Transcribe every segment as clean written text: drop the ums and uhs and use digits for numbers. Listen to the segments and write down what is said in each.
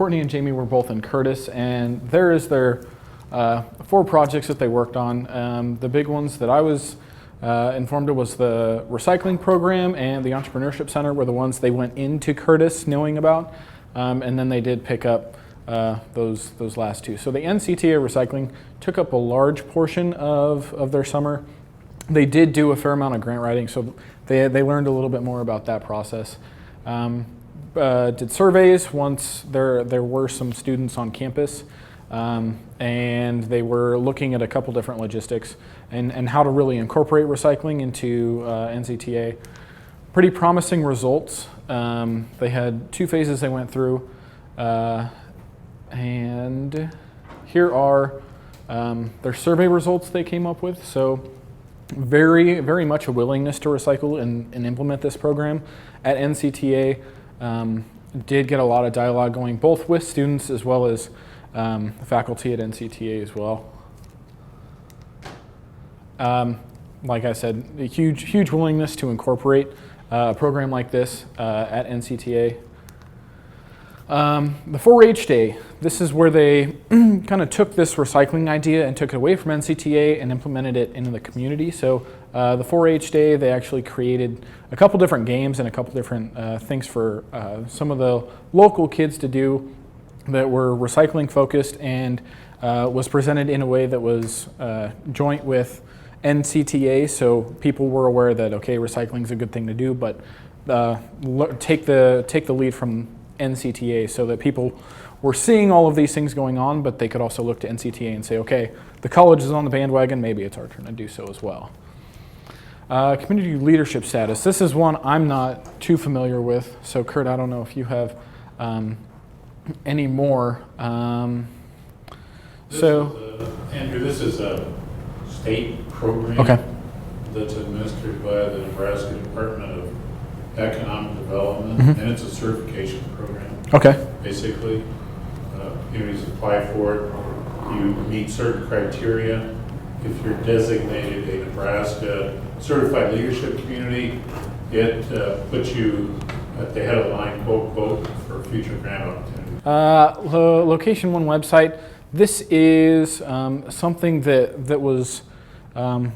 Courtney and Jamie were both in Curtis, and there is their 4 projects that they worked on. The big ones that I was informed of was the recycling program and the Entrepreneurship Center were the ones they went into Curtis knowing about, and then they did pick up those last 2. So the NCTA Recycling took up a large portion of their summer. They did do a fair amount of grant writing, so they learned a little bit more about that process. Did surveys once there were some students on campus, and they were looking at a couple different logistics and how to really incorporate recycling into NCTA. Pretty promising results. They had 2 phases they went through, and here are their survey results they came up with. So very, very much a willingness to recycle and implement this program at NCTA. Did get a lot of dialogue going, both with students as well as faculty at NCTA as well. Like I said, a huge willingness to incorporate a program like this at NCTA. The 4-H Day, this is where they kind of took this recycling idea and took it away from NCTA and implemented it into the community. So the 4-H Day, they actually created a couple different games and a couple different things for some of the local kids to do that were recycling focused, and was presented in a way that was joint with NCTA, so people were aware that, okay, recycling is a good thing to do, but take the lead from NCTA, so that people were seeing all of these things going on, but they could also look to NCTA and say, okay, the college is on the bandwagon, maybe it's our turn to do so as well. Community leadership status. This is one I'm not too familiar with, so Kurt, I don't know if you have any more. Andrew, this is a state program that's administered by the Nebraska Department of Economic Development, and it's a certification program. Basically, communities apply for it. You meet certain criteria. If you're designated a Nebraska Certified Leadership Community, it puts you at the head of the line, quote, for future grant opportunities. Location One website. This is something that was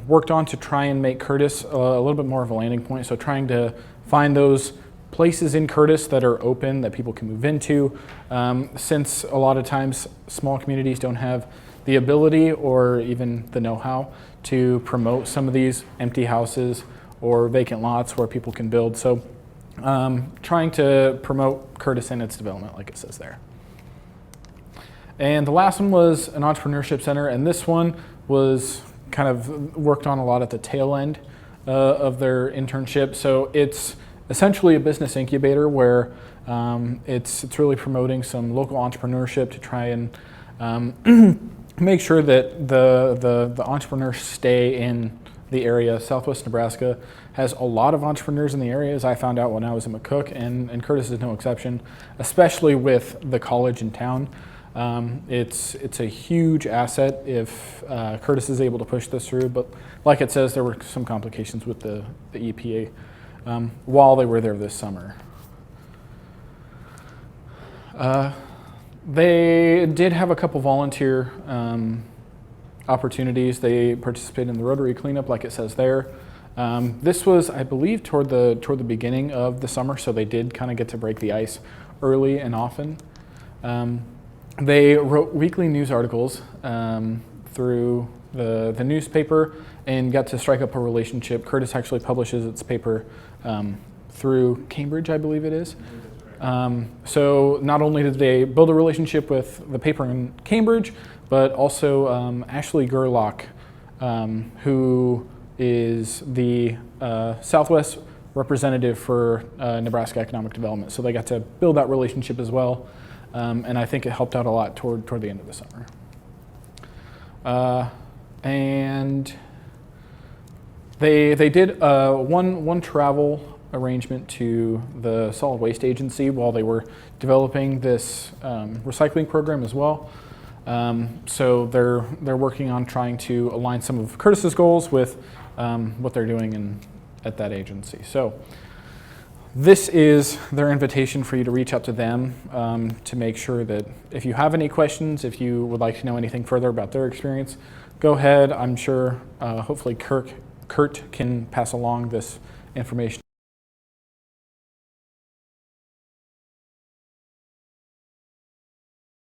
worked on to try and make Curtis a little bit more of a landing point. So trying to find those places in Curtis that are open that people can move into, since a lot of times small communities don't have the ability or even the know-how to promote some of these empty houses or vacant lots where people can build. So trying to promote Curtis and its development, like it says there. And the last one was an Entrepreneurship Center, and this one was kind of worked on a lot at the tail end of their internship. So it's essentially a business incubator where it's really promoting some local entrepreneurship to try and make sure that the entrepreneurs stay in the area. Southwest Nebraska has a lot of entrepreneurs in the area, as I found out when I was in McCook, and Curtis is no exception, especially with the college in town. It's a huge asset if Curtis is able to push this through, but like it says, there were some complications with the EPA while they were there this summer. They did have a couple volunteer opportunities. They participated in the Rotary cleanup, like it says there. This was, I believe, toward the beginning of the summer, so they did kind of get to break the ice early and often. They wrote weekly news articles through the newspaper and got to strike up a relationship. Curtis actually publishes its paper through Cambridge, I believe it is. So not only did they build a relationship with the paper in Cambridge, but also Ashley Gerlach, who is the Southwest representative for Nebraska Economic Development. So they got to build that relationship as well. And I think it helped out a lot toward the end of the summer. And they did one travel arrangement to the Solid Waste Agency while they were developing this recycling program as well. So they're working on trying to align some of Curtis's goals with what they're doing at that agency. So this is their invitation for you to reach out to them to make sure that if you have any questions, if you would like to know anything further about their experience, go ahead. I'm sure hopefully Kurt can pass along this information